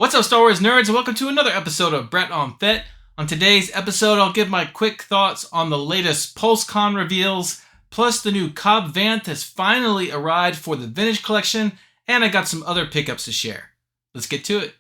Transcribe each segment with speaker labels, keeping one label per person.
Speaker 1: What's up, Star Wars nerds, and welcome to another episode of Brett on Fett. On today's episode, I'll give my quick thoughts on the latest PulseCon reveals, plus the new Cobb Vanth has finally arrived for the Vintage Collection, and I got some other pickups to share. Let's get to it.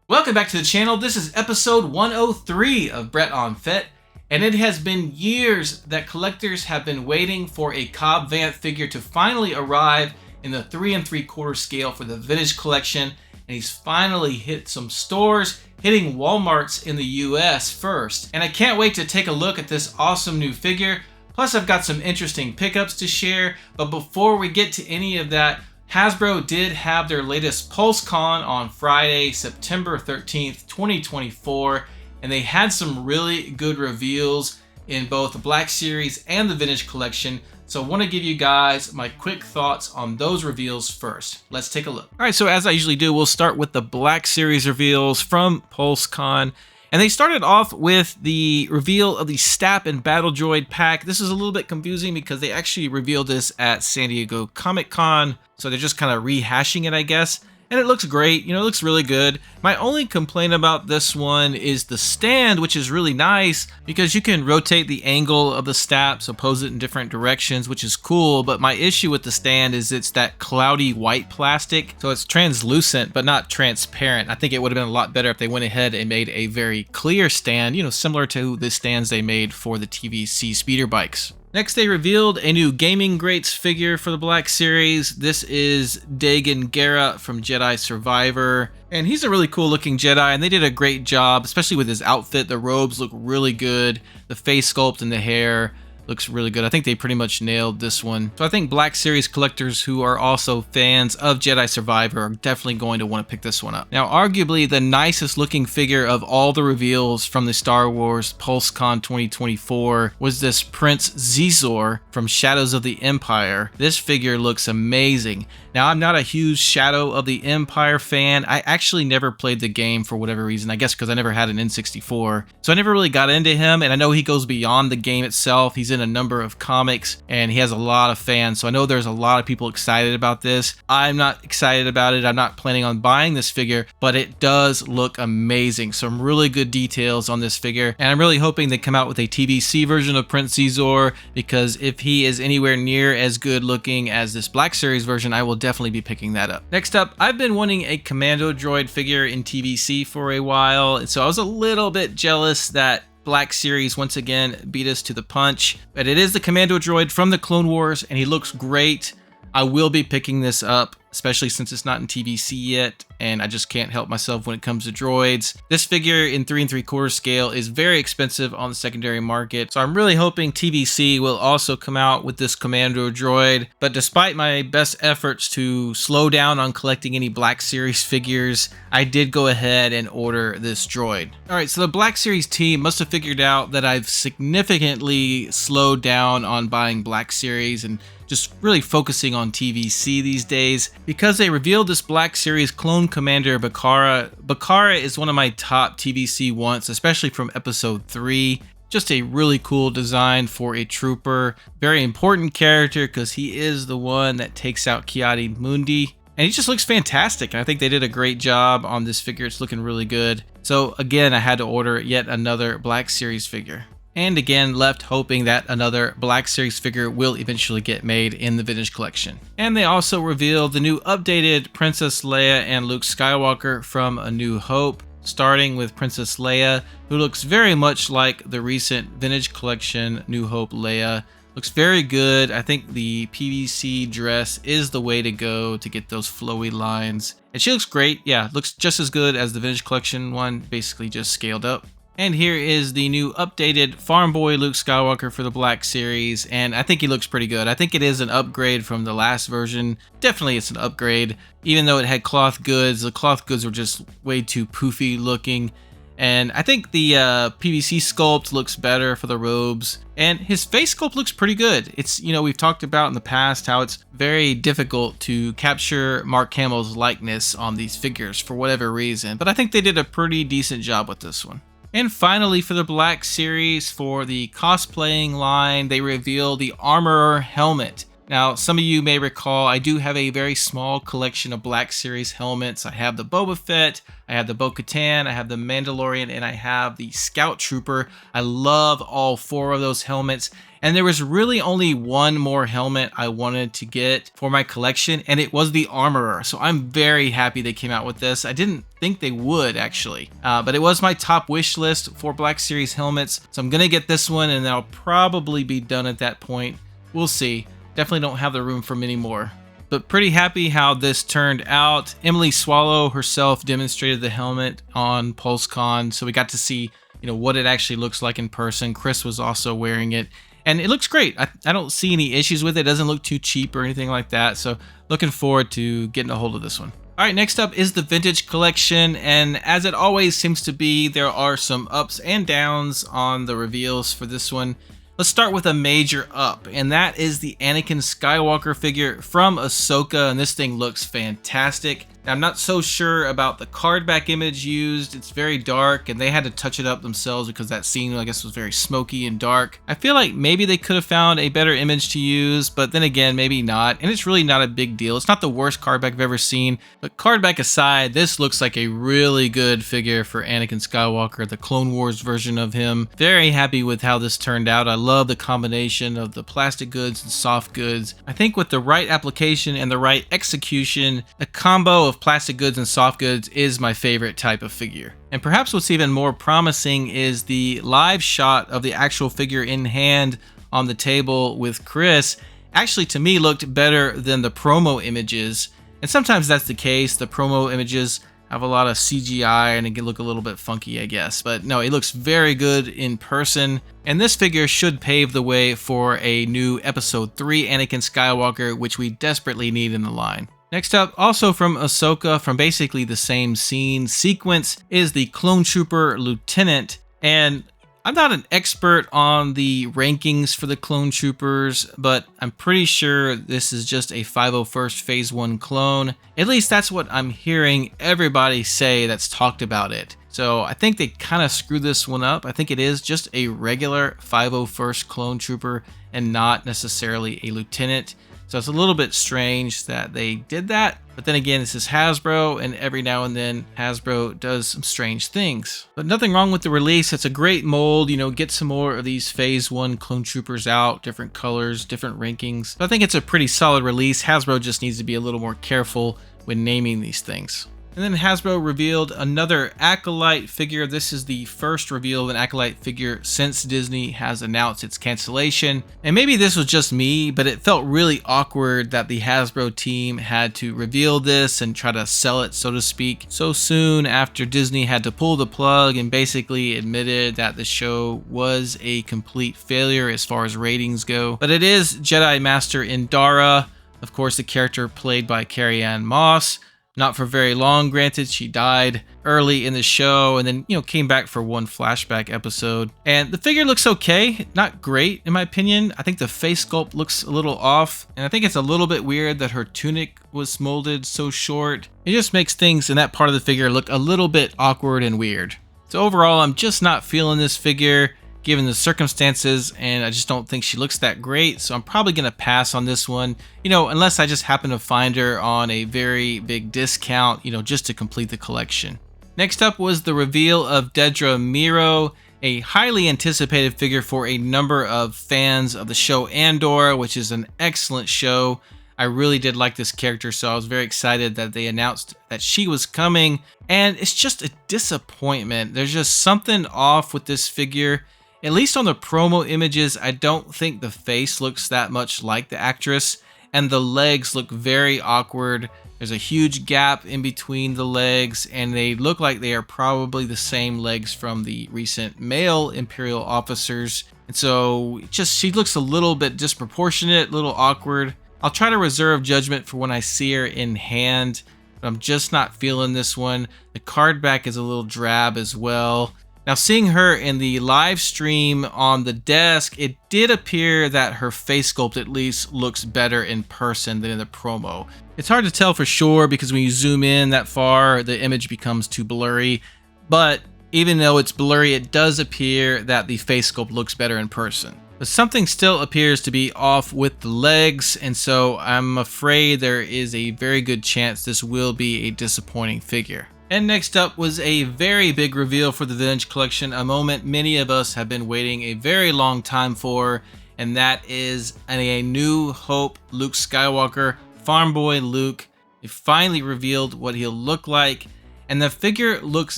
Speaker 1: Welcome back to the channel. This is episode 103 of Brett on Fett, and it has been years that collectors have been waiting for a Cobb Vanth figure to finally arrive in the 3 3/4 scale for the Vintage Collection, and he's finally hit some stores, hitting Walmarts in the US first. And I can't wait to take a look at this awesome new figure. Plus I've got some interesting pickups to share, but before we get to any of that, Hasbro did have their latest PulseCon on Friday, September 13th, 2024, and they had some really good reveals in both the Black Series and the Vintage Collection. So I want to give you guys my quick thoughts on those reveals first. Let's take a look. All right, so as I usually do, we'll start with the Black Series reveals from PulseCon. And they started off with the reveal of the Stap and Battle Droid pack. This is a little bit confusing because they actually revealed this at San Diego Comic-Con. So they're just kind of rehashing it, I guess. And it looks great, it looks really good. My only complaint about this one is the stand, which is really nice because you can rotate the angle of the Stap, so pose it in different directions, which is cool. But my issue with the stand is it's that cloudy white plastic. So it's translucent, but not transparent. I think it would have been a lot better if they went ahead and made a very clear stand, similar to the stands they made for the TVC speeder bikes. Next, they revealed a new Gaming Greats figure for the Black Series. This is Dagan Gera from Jedi Survivor. And he's a really cool looking Jedi, and they did a great job, especially with his outfit. The robes look really good. The face sculpt and the hair looks really good. I think they pretty much nailed this one. So I think Black Series collectors who are also fans of Jedi Survivor are definitely going to want to pick this one up. Now, arguably the nicest looking figure of all the reveals from the Star Wars PulseCon 2024 was this Prince Xizor from Shadows of the Empire. This figure looks amazing. Now, I'm not a huge Shadow of the Empire fan. I actually never played the game for whatever reason. I guess because I never had an N64. So I never really got into him, and I know he goes beyond the game itself. He's in a number of comics, and he has a lot of fans. So I know there's a lot of people excited about this. I'm not excited about it. I'm not planning on buying this figure, but it does look amazing. Some really good details on this figure, and I'm really hoping they come out with a TVC version of Prince Xizor, because if he is anywhere near as good looking as this Black Series version, I will definitely be picking that up. Next up, I've been wanting a Commando Droid figure in TVC for a while, and so I was a little bit jealous that Black Series once again beat us to the punch. But it is the Commando Droid from the Clone Wars, and he looks great. I will be picking this up, especially since it's not in TVC yet, and I just can't help myself when it comes to droids. This figure in 3 3/4 scale is very expensive on the secondary market, so I'm really hoping TVC will also come out with this Commando Droid. But despite my best efforts to slow down on collecting any Black Series figures, I did go ahead and order this droid. Alright, so the Black Series team must have figured out that I've significantly slowed down on buying Black Series and just really focusing on TVC these days, because they revealed this Black Series clone commander Bakara. Bakara is one of my top TVC wants, especially from episode 3. Just a really cool design for a trooper. Very important character because he is the one that takes out Ki-Adi-Mundi. And he just looks fantastic. And I think they did a great job on this figure. It's looking really good. So again, I had to order yet another Black Series figure. And again, left hoping that another Black Series figure will eventually get made in the Vintage Collection. And they also revealed the new updated Princess Leia and Luke Skywalker from A New Hope, starting with Princess Leia, who looks very much like the recent Vintage Collection New Hope Leia. Looks very good. I think the PVC dress is the way to go to get those flowy lines. And she looks great. Yeah, looks just as good as the Vintage Collection one, basically just scaled up. And here is the new updated Farm Boy Luke Skywalker for the Black Series, and I think he looks pretty good. I think it is an upgrade from the last version. Definitely it's an upgrade. Even though it had cloth goods, the cloth goods were just way too poofy looking. And I think the PVC sculpt looks better for the robes. And his face sculpt looks pretty good. It's, we've talked about in the past how it's very difficult to capture Mark Hamill's likeness on these figures for whatever reason. But I think they did a pretty decent job with this one. And finally, for the Black Series, for the cosplaying line, they reveal the Armorer helmet. Now, some of you may recall, I do have a very small collection of Black Series helmets. I have the Boba Fett, I have the Bo-Katan, I have the Mandalorian, and I have the Scout Trooper. I love all 4 of those helmets. And there was really only one more helmet I wanted to get for my collection, and it was the Armorer. So I'm very happy they came out with this. I didn't think they would, actually. But it was my top wish list for Black Series helmets. So I'm going to get this one, and I'll probably be done at that point. We'll see. Definitely don't have the room for many more. But pretty happy how this turned out. Emily Swallow herself demonstrated the helmet on PulseCon, so we got to see, what it actually looks like in person. Chris was also wearing it, and it looks great. I don't see any issues with it. It doesn't look too cheap or anything like that, so looking forward to getting a hold of this one. All right, next up is the Vintage Collection, and as it always seems to be, there are some ups and downs on the reveals for this one. Let's start with a major up, and that is the Anakin Skywalker figure from Ahsoka, and this thing looks fantastic. Now, I'm not so sure about the card back image used. It's very dark, and they had to touch it up themselves because that scene, I guess, was very smoky and dark. I feel like maybe they could have found a better image to use, but then again, maybe not, and it's really not a big deal. It's not the worst card back I've ever seen, but card back aside, this looks like a really good figure for Anakin Skywalker, the Clone Wars version of him. Very happy with how this turned out. I love the combination of the plastic goods and soft goods. I think with the right application and the right execution, a combo of plastic goods and soft goods is my favorite type of figure. And perhaps what's even more promising is the live shot of the actual figure in hand on the table with Chris. Actually, to me, looked better than the promo images. And sometimes that's the case. The promo images have a lot of CGI and it can look a little bit funky, I guess. But no, it looks very good in person. And this figure should pave the way for a new Episode 3 Anakin Skywalker, which we desperately need in the line. Next up, also from Ahsoka, from basically the same scene sequence, is the Clone Trooper Lieutenant. And I'm not an expert on the rankings for the Clone Troopers, but I'm pretty sure this is just a 501st Phase 1 clone. At least that's what I'm hearing everybody say that's talked about it. So I think they kind of screwed this one up. I think it is just a regular 501st Clone Trooper and not necessarily a Lieutenant. So it's a little bit strange that they did that. But then again, this is Hasbro, and every now and then Hasbro does some strange things. But nothing wrong with the release. It's a great mold. Get some more of these Phase 1 Clone Troopers out, different colors, different rankings. But I think it's a pretty solid release. Hasbro just needs to be a little more careful when naming these things. And then Hasbro revealed another Acolyte figure. This is the first reveal of an Acolyte figure since Disney has announced its cancellation. And maybe this was just me, but it felt really awkward that the Hasbro team had to reveal this and try to sell it, so to speak, so soon after Disney had to pull the plug and basically admitted that the show was a complete failure as far as ratings go. But it is Jedi Master Indara, of course, the character played by Carrie-Anne Moss. Not for very long, granted. She died early in the show and then, came back for one flashback episode. And the figure looks okay, not great in my opinion. I think the face sculpt looks a little off, and I think it's a little bit weird that her tunic was molded so short. It just makes things in that part of the figure look a little bit awkward and weird. So overall, I'm just not feeling this figure given the circumstances, and I just don't think she looks that great, so I'm probably going to pass on this one, unless I just happen to find her on a very big discount, just to complete the collection. Next up was the reveal of Dedra Meero, a highly anticipated figure for a number of fans of the show Andor, which is an excellent show. I really did like this character, so I was very excited that they announced that she was coming, and it's just a disappointment. There's just something off with this figure. At least on the promo images, I don't think the face looks that much like the actress, and the legs look very awkward. There's a huge gap in between the legs, and they look like they are probably the same legs from the recent male Imperial officers. And so she looks a little bit disproportionate, a little awkward. I'll try to reserve judgment for when I see her in hand. but I'm just not feeling this one. The card back is a little drab as well. Now, seeing her in the live stream on the desk, it did appear that her face sculpt at least looks better in person than in the promo. It's hard to tell for sure because when you zoom in that far, the image becomes too blurry. But even though it's blurry, it does appear that the face sculpt looks better in person. But something still appears to be off with the legs, and so I'm afraid there is a very good chance this will be a disappointing figure. And next up was a very big reveal for the Vintage Collection, a moment many of us have been waiting a very long time for, and that is a New Hope Luke Skywalker, Farm Boy Luke. It finally revealed what he'll look like, and the figure looks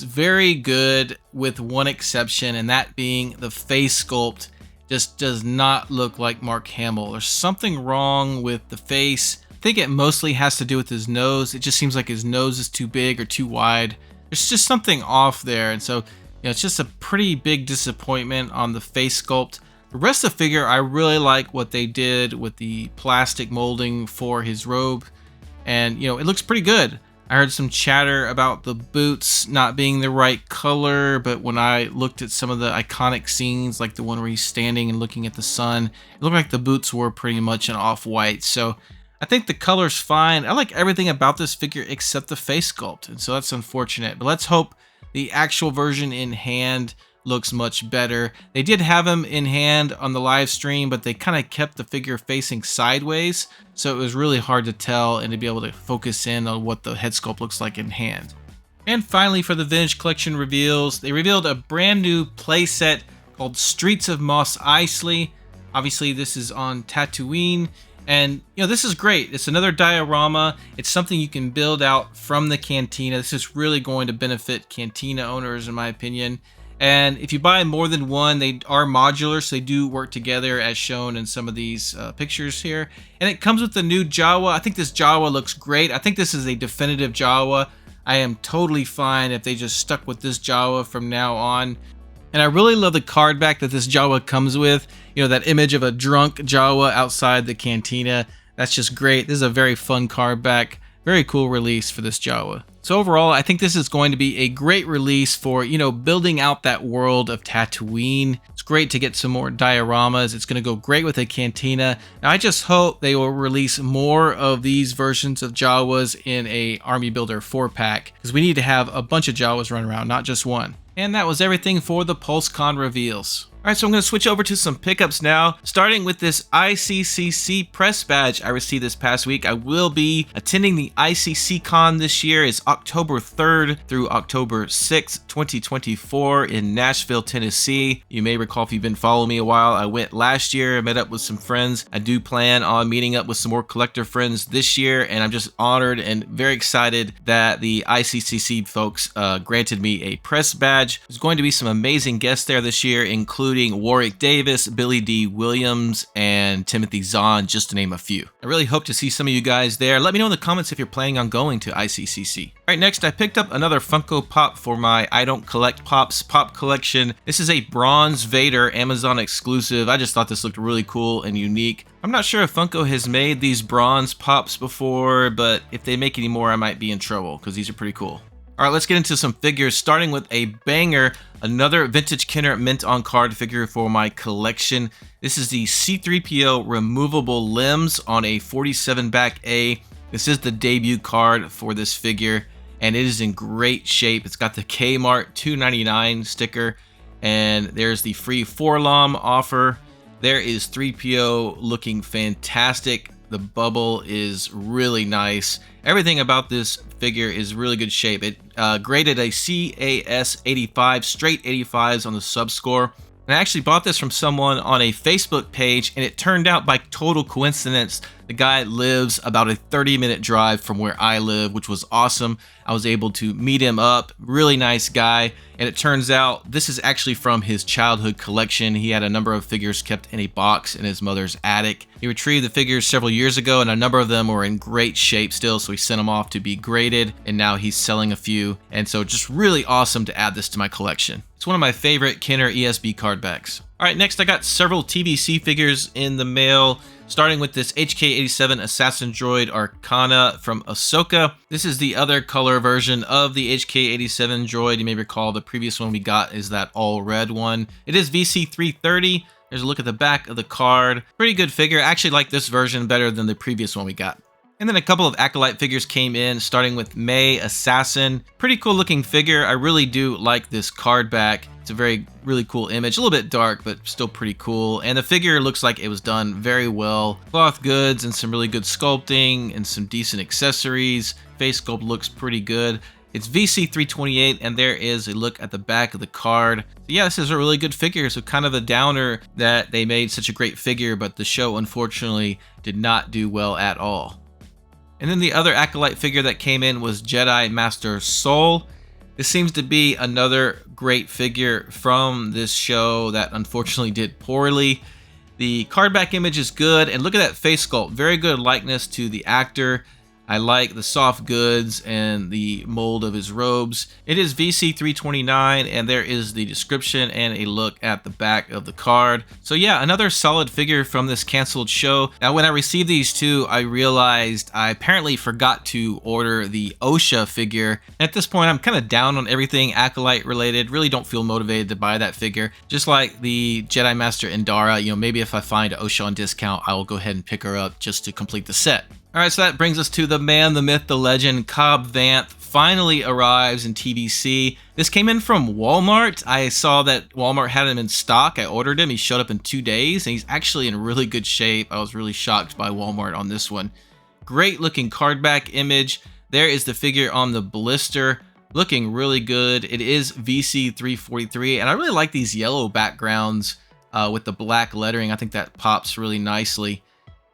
Speaker 1: very good with one exception, and that being the face sculpt just does not look like Mark Hamill. There's something wrong with the face. I think it mostly has to do with his nose. It just seems like his nose is too big or too wide. There's just something off there, and so it's just a pretty big disappointment on the face sculpt. The rest of the figure, I really like what they did with the plastic molding for his robe, and it looks pretty good. I heard some chatter about the boots not being the right color, but when I looked at some of the iconic scenes, like the one where he's standing and looking at the sun, it looked like the boots were pretty much an off-white. So I think the color's fine. I like everything about this figure except the face sculpt, and so that's unfortunate. But let's hope the actual version in hand looks much better. They did have him in hand on the live stream, but they kind of kept the figure facing sideways, so it was really hard to tell and to be able to focus in on what the head sculpt looks like in hand. And finally, for the Vintage Collection reveals, they revealed a brand new playset called Streets of Mos Eisley. Obviously, this is on Tatooine. And, this is great. It's another diorama. It's something you can build out from the cantina. This is really going to benefit cantina owners, in my opinion. And if you buy more than one, they are modular, so they do work together as shown in some of these pictures here. And it comes with the new Jawa. I think this Jawa looks great. I think this is a definitive Jawa. I am totally fine if they just stuck with this Jawa from now on. And I really love the card back that this Jawa comes with. That image of a drunk Jawa outside the cantina. That's just great. This is a very fun card back. Very cool release for this Jawa. So overall, I think this is going to be a great release for, building out that world of Tatooine. It's great to get some more dioramas. It's going to go great with a cantina. Now, I just hope they will release more of these versions of Jawas in a Army Builder 4-pack, because we need to have a bunch of Jawas run around, not just one. And that was everything for the PulseCon reveals. Alright, so I'm going to switch over to some pickups now, starting with this ICCC press badge I received this past week. I will be attending the icccon this year. It's October 3rd through October 6th, 2024 in Nashville, Tennessee. You may recall if you've been following me a while, I went last year, met up with some friends. I do plan on meeting up with some more collector friends this year, and I'm just honored and very excited that the ICCC folks granted me a press badge. There's going to be some amazing guests there this year, including Warwick Davis, Billy D. Williams, and Timothy Zahn, just to name a few. I really hope to see some of you guys there. Let me know in the comments if you're planning on going to ICCC. Alright, next I picked up another Funko Pop for my I Don't Collect Pops pop collection. This is a Bronze Vader Amazon exclusive. I just thought this looked really cool and unique. I'm not sure if Funko has made these bronze pops before, but if they make any more, I might be in trouble because these are pretty cool. Alright, let's get into some figures, starting with a banger, another Vintage Kenner mint on card figure for my collection. This is the C-3PO removable limbs on a 47 back A. This is the debut card for this figure, and it is in great shape. It's got the Kmart $2.99 sticker, and there's the free 4-LOM offer. There is 3PO looking fantastic. The bubble is really nice. Everything about this figure is really good shape. It graded a CAS 85, straight 85s on the sub score. And I actually bought this from someone on a Facebook page, and it turned out by total coincidence, the guy lives about a 30-minute drive from where I live, which was awesome. I was able to meet him up, really nice guy, and it turns out this is actually from his childhood collection. He had a number of figures kept in a box in his mother's attic. He retrieved the figures several years ago, and a number of them were in great shape still, so he sent them off to be graded, and now he's selling a few, and so just really awesome to add this to my collection. It's one of my favorite Kenner ESB card backs. All right, next I got several TVC figures in the mail, starting with this HK-87 Assassin Droid Arcana from Ahsoka. This is the other color version of the HK-87 droid. You may recall the previous one we got is that all red one. It is VC-330. There's a look at the back of the card. Pretty good figure. I actually like this version better than the previous one we got. And then a couple of Acolyte figures came in, starting with May Assassin. Pretty cool looking figure. I really do like this card back. It's a really cool image. A little bit dark, but still pretty cool. And the figure looks like it was done very well. Cloth goods and some really good sculpting and some decent accessories. Face sculpt looks pretty good. It's VC328, and there is a look at the back of the card. So yeah, this is a really good figure. So kind of a downer that they made such a great figure, but the show unfortunately did not do well at all. And then the other Acolyte figure that came in was Jedi Master Soul. This seems to be another great figure from this show that unfortunately did poorly. The card back image is good, and look at that face sculpt. Very good likeness to the actor. I like the soft goods and the mold of his robes. It is VC329, and there is the description and a look at the back of the card. So yeah, another solid figure from this canceled show. Now, when I received these two, I realized I apparently forgot to order the OSHA figure. At this point, I'm kind of down on everything Acolyte related. Really don't feel motivated to buy that figure. Just like the Jedi Master Indara, maybe if I find OSHA on discount, I will go ahead and pick her up just to complete the set. All right, so that brings us to the man, the myth, the legend. Cobb Vanth finally arrives in TVC. This came in from Walmart. I saw that Walmart had him in stock. I ordered him. He showed up in 2 days, and he's actually in really good shape. I was really shocked by Walmart on this one. Great looking card back image. There is the figure on the blister. Looking really good. It is VC343, and I really like these yellow backgrounds with the black lettering. I think that pops really nicely.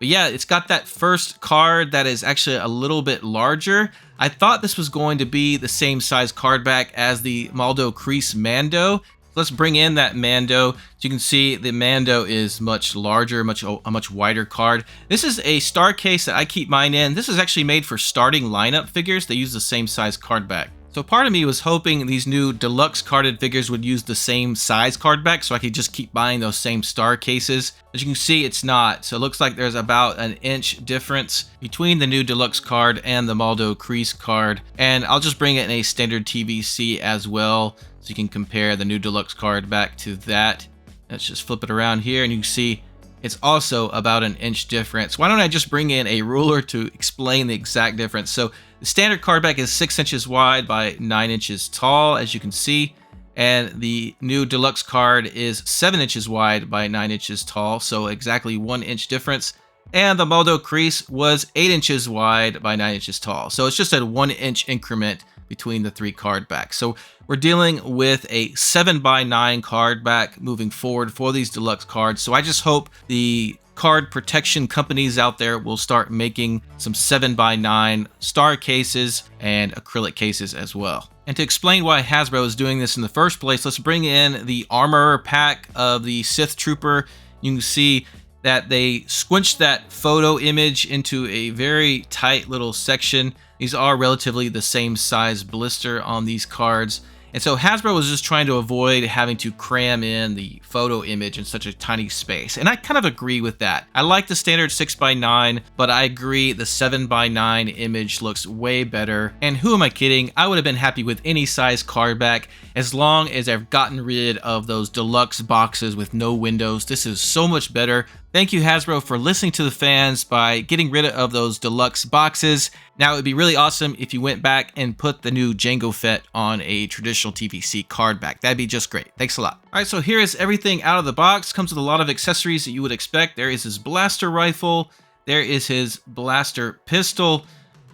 Speaker 1: But yeah, it's got that first card that is actually a little bit larger. I thought this was going to be the same size card back as the Maldo Kreese Mando. Let's bring in that Mando. So you can see the Mando is much larger, a much wider card. This is a star case that I keep mine in. This is actually made for starting lineup figures. They use the same size card back. So part of me was hoping these new deluxe carded figures would use the same size card back so I could just keep buying those same star cases. As you can see, it's not. So it looks like there's about an inch difference between the new deluxe card and the Maldo Kreese card. And I'll just bring it in a standard TVC as well, so you can compare the new deluxe card back to that. Let's just flip it around here, and you can see it's also about an inch difference. Why don't I just bring in a ruler to explain the exact difference? So the standard card back is 6 inches wide by 9 inches tall, as you can see. And the new deluxe card is 7 inches wide by 9 inches tall, so exactly 1 inch difference. And the Maldo Kreese was 8 inches wide by 9 inches tall. So it's just a 1 inch increment between the three card backs. So we're dealing with a 7x9 card back moving forward for these deluxe cards. So I just hope the card protection companies out there will start making some 7x9 star cases and acrylic cases as well. And to explain why Hasbro is doing this in the first place, let's bring in the armor pack of the Sith Trooper. You can see that they squinched that photo image into a very tight little section. These are relatively the same size blister on these cards. And so Hasbro was just trying to avoid having to cram in the photo image in such a tiny space. And I kind of agree with that. I like the standard 6x9, but I agree the 7x9 image looks way better. And who am I kidding? I would have been happy with any size card back as long as I've gotten rid of those deluxe boxes with no windows. This is so much better. Thank you, Hasbro, for listening to the fans by getting rid of those deluxe boxes. Now, it would be really awesome if you went back and put the new Jango Fett on a traditional TVC card back. That'd be just great. Thanks a lot. All right, so here is everything out of the box. Comes with a lot of accessories that you would expect. There is his blaster rifle. There is his blaster pistol.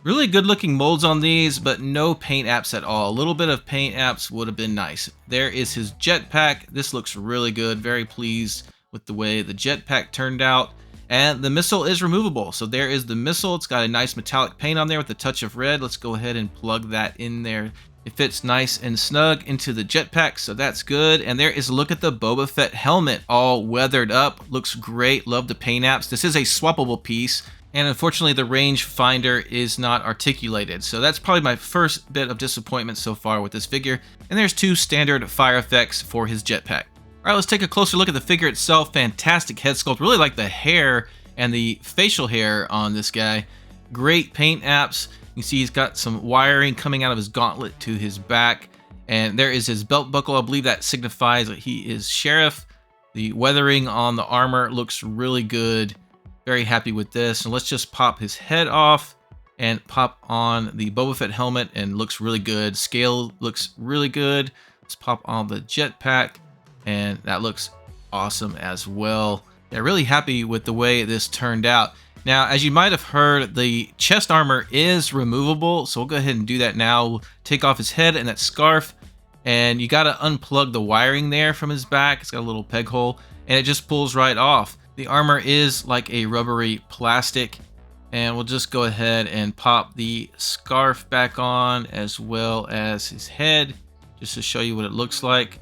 Speaker 1: Really good looking molds on these, but no paint apps at all. A little bit of paint apps would have been nice. There is his jetpack. This looks really good. Very pleased with the way the jetpack turned out. And the missile is removable. So there is the missile. It's got a nice metallic paint on there with a touch of red. Let's go ahead and plug that in there. It fits nice and snug into the jetpack, so that's good. And there is a look at the Boba Fett helmet, all weathered up. Looks great. Love the paint apps. This is a swappable piece. And unfortunately, the range finder is not articulated. So that's probably my first bit of disappointment so far with this figure. And there's two standard fire effects for his jetpack. All right, let's take a closer look at the figure itself. Fantastic head sculpt. Really like the hair and the facial hair on this guy. Great paint apps. You see he's got some wiring coming out of his gauntlet to his back. And there is his belt buckle. I believe that signifies that he is sheriff. The weathering on the armor looks really good. Very happy with this. And let's just pop his head off and pop on the Boba Fett helmet, and looks really good. Scale looks really good. Let's pop on the jetpack, and that looks awesome as well. Yeah, really happy with the way this turned out. Now, as you might have heard, the chest armor is removable, so we'll go ahead and do that now. We'll take off his head and that scarf, and you got to unplug the wiring there from his back. It's got a little peg hole, and it just pulls right off. The armor is like a rubbery plastic, and we'll just go ahead and pop the scarf back on as well as his head, just to show you what it looks like.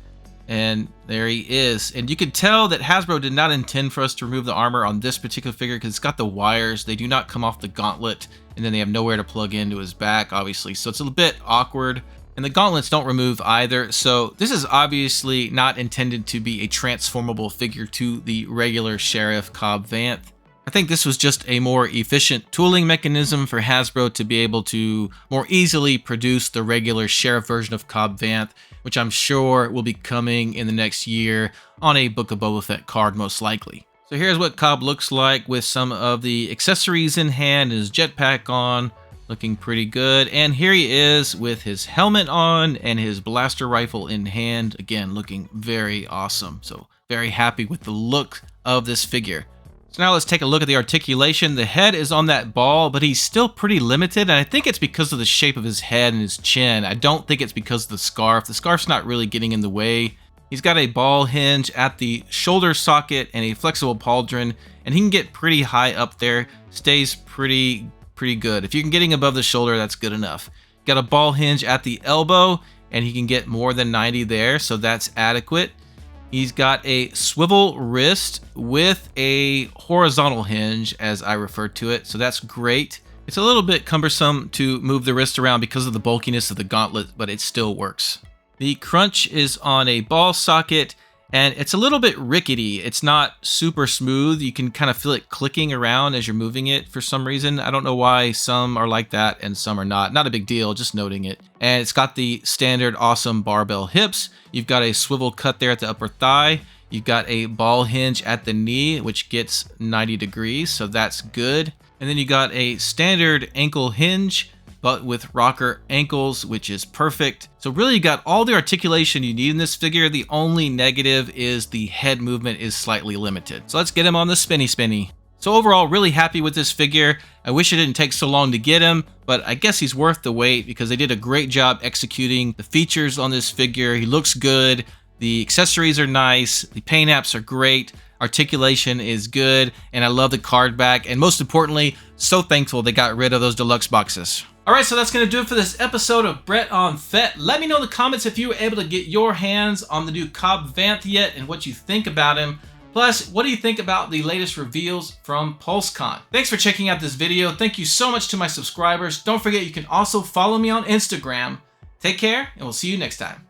Speaker 1: And there he is. And you can tell that Hasbro did not intend for us to remove the armor on this particular figure because it's got the wires. They do not come off the gauntlet, and then they have nowhere to plug into his back, obviously. So it's a little bit awkward. And the gauntlets don't remove either. So this is obviously not intended to be a transformable figure to the regular Sheriff Cobb Vanth. I think this was just a more efficient tooling mechanism for Hasbro to be able to more easily produce the regular Sheriff version of Cobb Vanth, which I'm sure will be coming in the next year on a Book of Boba Fett card most likely. So here's what Cobb looks like with some of the accessories in hand, his jetpack on, looking pretty good. And here he is with his helmet on and his blaster rifle in hand, again looking very awesome. So very happy with the look of this figure. So now let's take a look at the articulation. The head is on that ball, but he's still pretty limited, and I think it's because of the shape of his head and his chin. I don't think it's because of the scarf. The scarf's not really getting in the way. He's got a ball hinge at the shoulder socket and a flexible pauldron, and he can get pretty high up there. Stays pretty good. If you can getting above the shoulder, that's good enough. Got a ball hinge at the elbow, and he can get more than 90 there, so that's adequate. He's got a swivel wrist with a horizontal hinge, as I refer to it, so that's great. It's a little bit cumbersome to move the wrist around because of the bulkiness of the gauntlet, but it still works. The crunch is on a ball socket, and it's a little bit rickety. It's not super smooth. You can kind of feel it clicking around as you're moving it for some reason. I don't know why some are like that and some are not. Not a big deal, just noting it. And it's got the standard awesome barbell hips. You've got a swivel cut there at the upper thigh. You've got a ball hinge at the knee, which gets 90 degrees, so that's good. And then you got a standard ankle hinge, but with rocker ankles, which is perfect. So really you got all the articulation you need in this figure. The only negative is the head movement is slightly limited. So let's get him on the spinny. So overall, really happy with this figure. I wish it didn't take so long to get him, but I guess he's worth the wait because they did a great job executing the features on this figure. He looks good. The accessories are nice. The paint apps are great. Articulation is good. And I love the card back. And most importantly, so thankful they got rid of those deluxe boxes. Alright, so that's going to do it for this episode of Brett on Fett. Let me know in the comments if you were able to get your hands on the new Cobb Vanth yet and what you think about him. Plus, what do you think about the latest reveals from PulseCon? Thanks for checking out this video. Thank you so much to my subscribers. Don't forget you can also follow me on Instagram. Take care, and we'll see you next time.